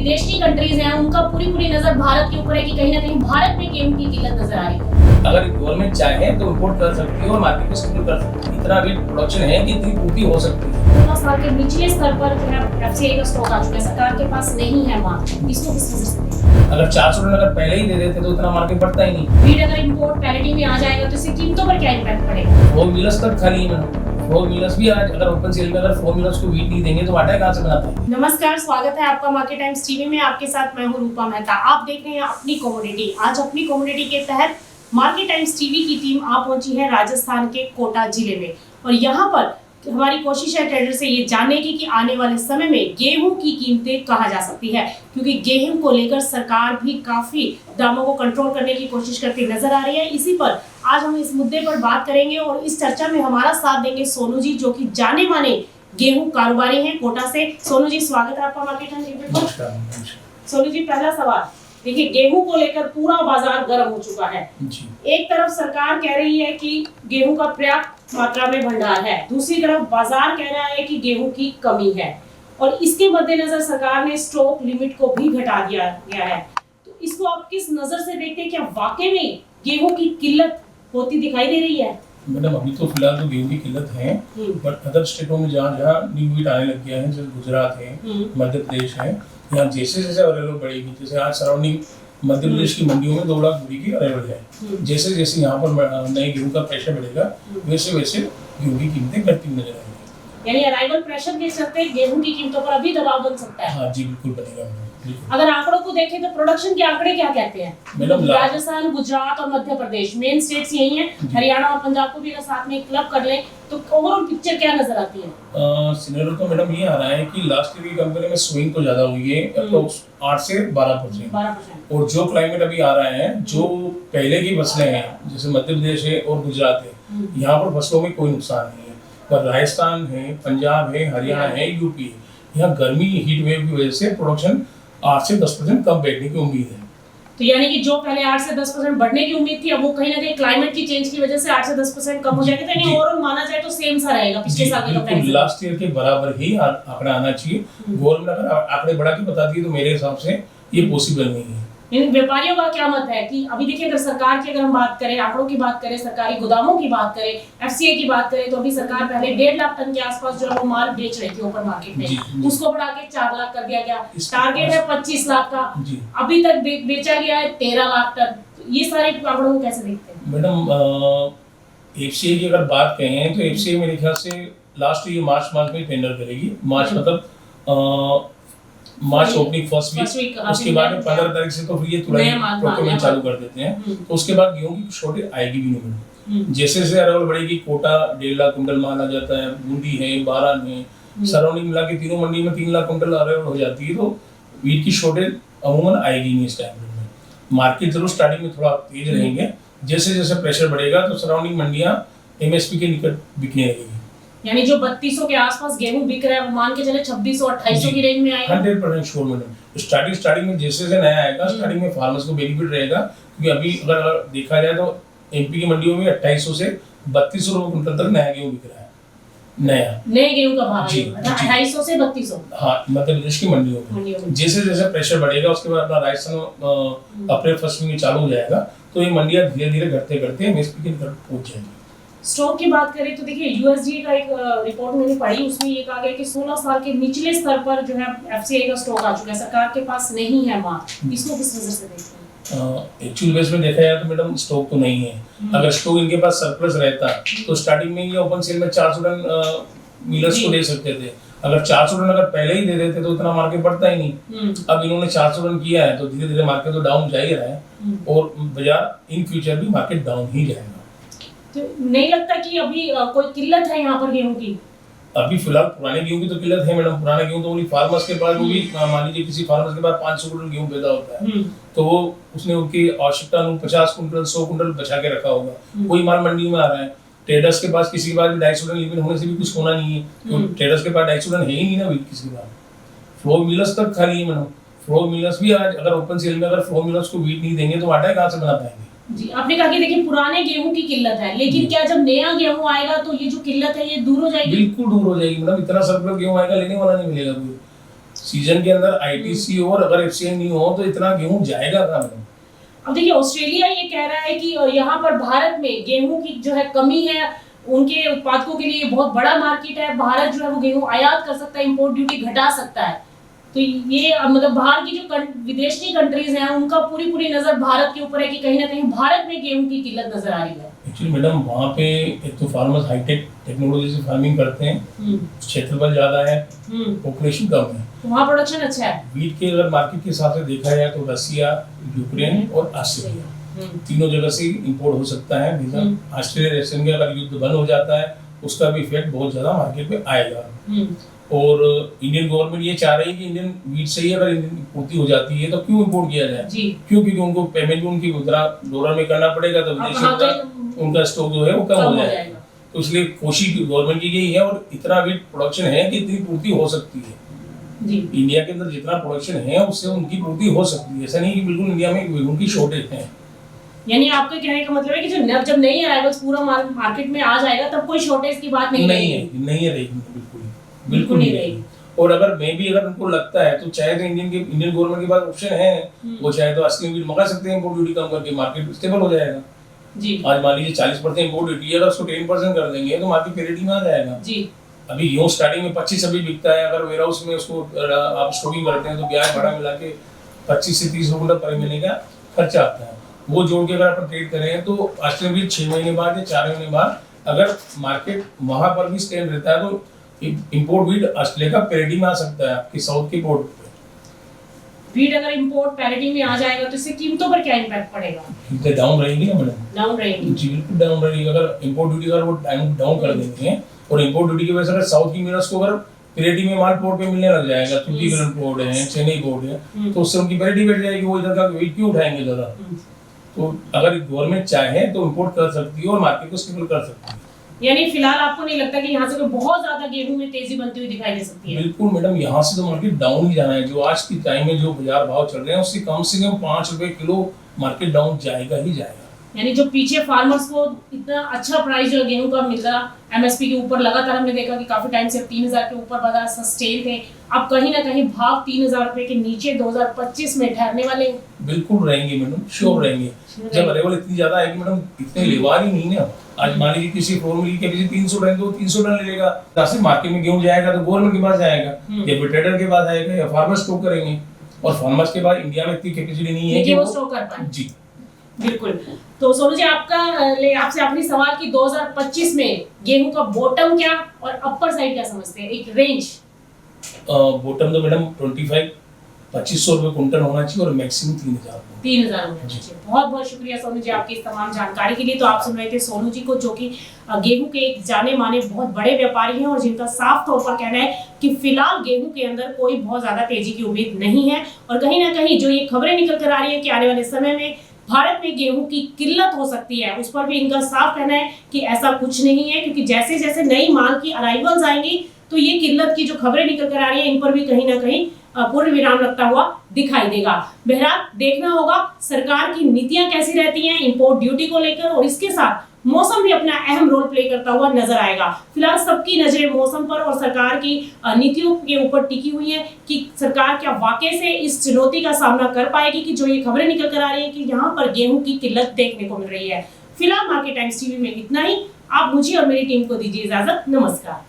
विदेशी कंट्रीज हैं उनका पूरी नजर भारत के ऊपर है कि कहीं ना कहीं भारत में गेहूं की किल्लत नजर आ रही है। अगर गवर्नमेंट चाहे तो इम्पोर्ट कर सकती है और मार्केट में स्टोर कर सकती है। इतना भी प्रोडक्शन है कि इतनी पूर्ति हो सकती है। 16 साल के निचले स्तर पर जो है एफसीआई का स्टॉक आ चुका है, सरकार के पास नहीं है माल। इसको किस वजह से देखते हैं? अगर 400 टन अगर पहले ही दे देते तो इतना मार्केट बढ़ता ही नहीं। फीड अगर इंपोर्ट पैरिटी में आ जाएगा तो इससे कीमतों पर क्या इम्पैक्ट पड़ेगा? फ्लोर मिलर्स तक खाली है मैडम। फ्लोर मिलर्स भी आज अगर ओपन सेल में अगर फ्लोर मिलर्स को वीट नहीं देंगे तो आटा कहाँ से बना पाएंगे? नमस्कार, स्वागत है आपका मार्केट टाइम्स टीवी में। आपके साथ मैं हूं रूपा मेहता। आप देख रहे हैं अपनी कमोडिटी। आज अपनी कमोडिटी के तहत मार्केट टाइम्स टीवी की टीम आ पहुंची है राजस्थान के कोटा जिले में और यहाँ पर हमारी कोशिश है ट्रेडर से ये जानने की कि आने वाले समय में गेहूं की कीमतें कहाँ जा सकती है, क्योंकि गेहूं को लेकर सरकार भी काफी दामों को कंट्रोल करने की कोशिश करती नजर आ रही है। इसी पर आज हम इस मुद्दे पर बात करेंगे और इस चर्चा में हमारा साथ देंगे सोनू जी, जो कि जाने माने गेहूं कारोबारी हैं कोटा से। सोनू जी, स्वागत है आपका मार्केट टाइम्स पर। सोनू जी, पहला सवाल, देखिए गेहूं को लेकर पूरा बाजार गर्म हो चुका है। एक तरफ सरकार कह रही है कि गेहूं का पर्याप्त मात्रा में भंडार है, दूसरी तरफ बाजार कह रहा है कि गेहूं की कमी है और इसके मद्देनजर सरकार ने स्टॉक लिमिट को भी घटा दिया गया है। तो इसको आप किस नजर से देखते हैं? क्या वाकई में गेहूं की किल्लत होती दिखाई दे रही है? मैडम अभी तो फिलहाल तो गेहूं की किल्लत है, बट अदर स्टेटों में जहाँ न्यू वीट आने लग गया है, जैसे गुजरात है, मध्य प्रदेश है, यहाँ जैसे जैसे अवेलेबल बढ़ेगी, जैसे आज सराउंडिंग मध्य प्रदेश की मंडियों में 2 लाख बोरी की अवेलेबल है। जैसे जैसे यहाँ पर नए गेहूं का प्रेशर बढ़ेगा वैसे वैसे गेहूं की कीमतें घटती नजर आएंगी। यानी अराइवल प्रेशर के चलते गेहूं की कीमतों पर अभी दबाव बन सकता है। हाँ जी, बिल्कुल बनेगा। अगर आंकड़ों को देखें तो प्रोडक्शन के आंकड़े क्या कहते हैं? मैडम राजस्थान, गुजरात और मध्य प्रदेश मेन स्टेट्स यही हैं। हरियाणा और पंजाब को भी अगर साथ में क्लब कर लें तो ओवरऑल पिक्चर क्या नजर आती है? सिनेरियो तो मैडम ये आ रहा है कि लास्ट ईयर की कंपेयर में स्विंग तो ज्यादा हुई है, अप्रोक्स 8 से 12%। और जो क्लाइमेट अभी आ रहा है, जो पहले की फसलें हैं जैसे मध्य प्रदेश है और गुजरात है, यहाँ पर फसलों में कोई नुकसान नहीं है। पर राजस्थान है, पंजाब है, हरियाणा है, यूपी है, यहाँ गर्मी हीट वेव की वजह से प्रोडक्शन 8 से 10% कम बैठने की उम्मीद है। तो यानी कि जो पहले 8 से 10% बढ़ने की उम्मीद थी, अब वो कहीं ना कहीं क्लाइमेट की चेंज की वजह से 8 से 10% कम हो जाएगी। तो यानी ओवरऑल माना जाए तो सेम सा रहेगा पिछले साल के कंपैरिजन। लास्ट ईयर के बराबर ही आंकड़ा आना चाहिए। गवर्नमेंट अगर आंकड़े बढ़ा के बताती है तो मेरे हिसाब से ये पॉसिबल नहीं है। इन व्यापारियों का क्या मत है कि अभी देखिए, अगर सरकार की अगर हम बात करें, आंकड़ों की बात करें, सरकारी गोदामों की बात करें, एफसीआई की बात करें, तो अभी सरकार पहले 1.5 लाख टन के आसपास जो है वो माल बेच रही थी ओपन मार्केट में, उसको बढ़ा के 4 लाख कर दिया गया। टारगेट है 25 लाख का, अभी तक बेचा गया है 13 लाख टन। ये सारे आंकड़ों को कैसे देखते हैं? मैडम एफसीआई की अगर बात कहें तो एफसीआई मेरे ख्याल से लास्ट ईयर मार्च में टेंडर करेगी। मार्च मतलब मार्च ओपनिंग फर्स्ट वीक, उसके बाद 15 तारीख से तो फिर ये तुरंत प्रोक्योरमेंट चालू कर देते हैं। तो उसके बाद गेहूं की शॉर्टेज आएगी भी नहीं। जैसे जैसे अरावल बढ़ेगी, कोटा 1.5 लाख कुंटल माल आ जाता है, बूंदी है, बारान है, सराउंडिंग मिला के तीनों मंडी में 3 लाख कुंटल अरावल हो जाती है। तो वीट की शॉर्टेज अमूमन आएगी नहीं इस टाइम में। मार्केट जरूर स्टार्टिंग में थोड़ा तेज रहेंगे, जैसे जैसे प्रेशर बढ़ेगा तो सराउंडिंग मंडियां एमएसपी के निकट बिकने लगेगी। यानी जो 3200 के आसपास गेहूं बिक रहा है वो मान के चले 2600-2800 की रेंज में आएगा। 100% श्योर मैडम। स्टार्टिंग में जैसे जैसे नया आएगा, स्टार्टिंग में फार्मर्स को बेनिफिट रहेगा, क्योंकि अभी अगर देखा जाए तो एमपी की मंडियों में 2800 से 3200 रुपए कुंटल तक नया गेहूं बिक रहा है। नए गेहूं का भाव 2800 से 3200। हाँ, मध्य प्रदेश की मंडियों में जैसे जैसे प्रेशर बढ़ेगा उसके बाद अपना राजस्थान अप्रैल फर्स्ट में चालू हो जाएगा, तो ये मंडियां धीरे धीरे घटते घटते एमएसपी के निकट पहुंच जाएंगी। स्टॉक की बात करें तो देखिए, यूएसडी का एक रिपोर्ट मैंने पढ़ी, उसमें ये कहा गया कि 16 साल के निचले स्तर पर जो है एफसीआई का स्टॉक आ चुका है, सरकार के पास नहीं है माल। इसको किस नजर से देखते हैं? एक्चुअल बेस में देखा जाए तो मैडम स्टॉक तो नहीं है। अगर स्टॉक इनके पास सरप्लस रहता तो स्टार्टिंग में ये ओपन सेल में 400 टन मिलर्स को दे सकते थे। अगर 400 टन अगर पहले ही दे देते तो इतना मार्केट बढ़ता ही नहीं। अब इन्होंने 400 टन किया है तो धीरे धीरे मार्केट तो डाउन जा ही रहा है और बाजार इन फ्यूचर भी मार्केट डाउन ही जाएगा। तो नहीं लगता कि अभी कोई किल्लत है यहाँ पर गेहूं की? अभी फिलहाल पुराने गेहूं की तो किल्लत है मैडम। पुराने गेहूं तो फार्मर्स के पास, वो भी मान लीजिए किसी फार्मर्स के पास 500 कुंटल गेहूं पैदा होता है, तो वो उसने उनकी आवश्यकता अनुसार 50 कुंटल 100 कुंटल बचा के रखा होगा। कोई माल मंडी में आ रहा है, ट्रेडर्स के पास किसी के पास 250 टन लिमिट होने से भी कुछ होना नहीं है, क्योंकि ट्रेडर्स के पास 250 टन है ही नहीं ना किसी के पास। फ्लोर मिलर्स तक खाली है मैडम। फ्लोर मिलर्स भी आज अगर ओपन सेल में अगर फ्लोर मिलर्स को वीट नहीं देंगे तो आटा कहाँ से बना पाएंगे? जी, आपने कहा कि देखिए पुराने गेहूं की किल्लत है, लेकिन क्या जब नया गेहूं आएगा तो ये जो किल्लत है ये दूर हो जाएगी? बिल्कुल दूर हो जाएगी मैडम। इतना सरप्लस गेहूं आएगा, लेने वाला नहीं मिलेगा कोई। सीजन के अंदर आईटीसी और अगर एफसीआई नहीं हो तो इतना गेहूं जाएगा कहाँ मैडम? अब देखिए ऑस्ट्रेलिया ये कह रहा है कि यहाँ पर भारत में गेहूं की जो है कमी है, उनके उत्पादकों के लिए बहुत बड़ा मार्केट है, भारत जो है वो गेहूं आयात कर सकता है, इंपोर्ट ड्यूटी घटा सकता है। तो ये मतलब बाहर की जो विदेशी कंट्रीज हैं उनका पूरी नजर भारत के ऊपर है कि कहीं ना कहीं भारत में गेहूं की किल्लत नजर आ रही है। एक्चुअली मैडम वहाँ पे एक तो फार्मर्स हाईटेक टेक्नोलॉजी से फार्मिंग करते हैं, क्षेत्रफल ज्यादा है, पॉपुलेशन कम है, तो वहाँ प्रोडक्शन अच्छा है। वीट के अगर मार्केट के हिसाब से देखा जाए तो रसिया, यूक्रेन और ऑस्ट्रेलिया तीनों जगह से इंपोर्ट हो सकता है। ऑस्ट्रेलिया रशियन के अगर युद्ध बंद हो जाता है उसका भी इफेक्ट बहुत ज्यादा मार्केट में आएगा। और इंडियन गवर्नमेंट ये चाह रही है कि इंडियन वीट से ही अगर इंडियन पूर्ति हो जाती है तो क्यों इंपोर्ट किया जाए? क्यों? क्योंकि उनको पेमेंट भी उनकी मुद्रा डॉलर में करना पड़ेगा, तो विदेशी उनका स्टॉक जो है वो कम हो जाएगा। तो इसलिए कोशिश गवर्नमेंट की गई है और इतना वीट प्रोडक्शन है कि इतनी पूर्ति हो सकती है। इंडिया के अंदर जितना प्रोडक्शन है उससे उनकी पूर्ति हो सकती है। ऐसा नहीं कि बिल्कुल इंडिया में गेहूं की शॉर्टेज है। यानी आपके कहने का मतलब है कि जब नई अराइवल्स पूरा मार्केट में आ जाएगा तब कोई शॉर्टेज की बात नहीं रहेगी, बिल्कुल नहीं रहेगी। और अगर उनको लगता है तो चाहे तो इंडियन गवर्नमेंट के पास ऑप्शन है, वो चाहे तो असली वीट मंगा सकते हैं, इंपोर्ट ड्यूटी कम करके मार्केट स्टेबल हो जाएगा। आज मान लीजिए 40% इंपोर्ट ड्यूटी है, अगर उसको 10% कर देंगे तो मार्केट पेरिटी में आ जाएगा। अभी यूं स्टार्टिंग में 25 बिकता है, अगर वेयर हाउस में उसको आप स्टॉकिंग करते हैं तो ब्याज भाड़ा मिला के 25 से 30 रुपये पर महीने का खर्चा आता है। वो जोड़ के अगर अपन ट्रेड करें तो ऑस्ट्रेलिया भी 6 महीने बाद या 4 महीने बाद अगर मार्केट वहां पर भी स्टैंड रहता है तो इंपोर्ट वीट ऑस्ट्रेलिया का पैरिटी में आ सकता है आपकी साउथ की पोर्ट पे। वीट अगर इंपोर्ट पैरिटी में आ जाएगा तो इससे कीमतों पर क्या इम्पैक्ट पड़ेगा? कीमतें डाउन रहेगी ना मैडम, डाउन रहेगी जी बिल्कुल डाउन रहेगी। अगर इंपोर्ट ड्यूटी अगर वो डाउन कर देंगे और इंपोर्ट ड्यूटी की वजह से अगर साउथ की मिनरल्स को अगर पैरिटी में माल पोर्ट पे मिलने लग जाएगा, चंडीगढ़ पोर्ट है, चेन्नई पोर्ट है, तो उससे उनकी पैरिटी बढ़ जाएगी, वो इधर का वेट क्यों उठाएंगे ज़्यादा। तो अगर गवर्नमेंट चाहे तो इंपोर्ट कर सकती है और मार्केट को स्टेबल कर सकती है। यानी फिलहाल आपको नहीं लगता कि यहाँ से कोई बहुत ज्यादा गेहूं में तेजी बनती हुई दिखाई दे सकती है? बिल्कुल मैडम, यहाँ से तो मार्केट डाउन ही जाना है। जो आज की टाइम में जो बाजार भाव चल रहे हैं उससे कम 5 रुपए किलो मार्केट डाउन जाएगा ही जाएगा। यानी जो पीछे फार्मर्स को इतना अच्छा प्राइस जो गेहूं का मिल रहा एमएसपी के ऊपर, लगातार हमने देखा कि काफी टाइम से 3000 के ऊपर बाजार सस्टेन थे, अब कहीं ना कहीं भाव 3000 रुपए के नीचे 2025 में ठहरने वाले। बिल्कुल रहेंगे मैडम, श्योर रहेंगे। जब अरेवल इतनी ज्यादा है कि मैडम इतने लेवार ही नहीं ना। आज मान लीजिए किसी फ्लोर मिल के 300 टन तो 300 टन ले लेगा, जैसे मार्केट में गेहूं जाएगा तो गवर्नमेंट के पास जाएगा या ट्रेडर के पास आएगा या फार्मर स्टॉक करेंगे, और फार्मर्स के पास इंडिया में इतनी कैपेसिटी नहीं है कि वो स्टॉक कर पाए। जी बिल्कुल। तो सोनू जी आपसे आखिरी सवाल कि 2025 में गेहूं का बॉटम क्या और अपर साइड क्या समझते हैं, एक रेंज? बॉटम तो मैडम 2500 रुपए क्विंटल होना चाहिए और मैक्सिमम 3000 होना चाहिए। बहुत बहुत शुक्रिया सोनू जी आपकी इस तमाम जानकारी के लिए। तो आप सुन रहे थे सोनू जी को, जो कि गेहूं के एक जाने माने बहुत बड़े व्यापारी हैं और जिनका साफ तौर पर कहना है कि फिलहाल गेहूं के अंदर कोई बहुत ज्यादा तेजी की उम्मीद नहीं है। और कहीं ना कहीं जो ये खबरें निकल कर आ रही है कि आने वाले समय में भारत में गेहूं की किल्लत हो सकती है, उस पर भी इनका साफ कहना है कि ऐसा कुछ नहीं है, क्योंकि जैसे जैसे नई माल की अराइवल्स आएंगी तो ये किल्लत की जो खबरें निकल कर आ रही है इन पर भी कहीं ना कहीं पूर्ण विराम लगता हुआ दिखाई देगा। बहरहाल देखना होगा सरकार की नीतियां कैसी रहती हैं इंपोर्ट ड्यूटी को लेकर, और इसके साथ मौसम भी अपना अहम रोल प्ले करता हुआ नजर आएगा। फिलहाल सबकी नजरें मौसम पर और सरकार की नीतियों के ऊपर टिकी हुई है कि सरकार क्या वाकई से इस चुनौती का सामना कर पाएगी कि जो ये खबरें निकल कर आ रही है कि यहाँ पर गेहूं की किल्लत देखने को मिल रही है। फिलहाल मार्केट टाइम्स टीवी में इतना ही। आप मुझे और मेरी टीम को दीजिए इजाजत। नमस्कार।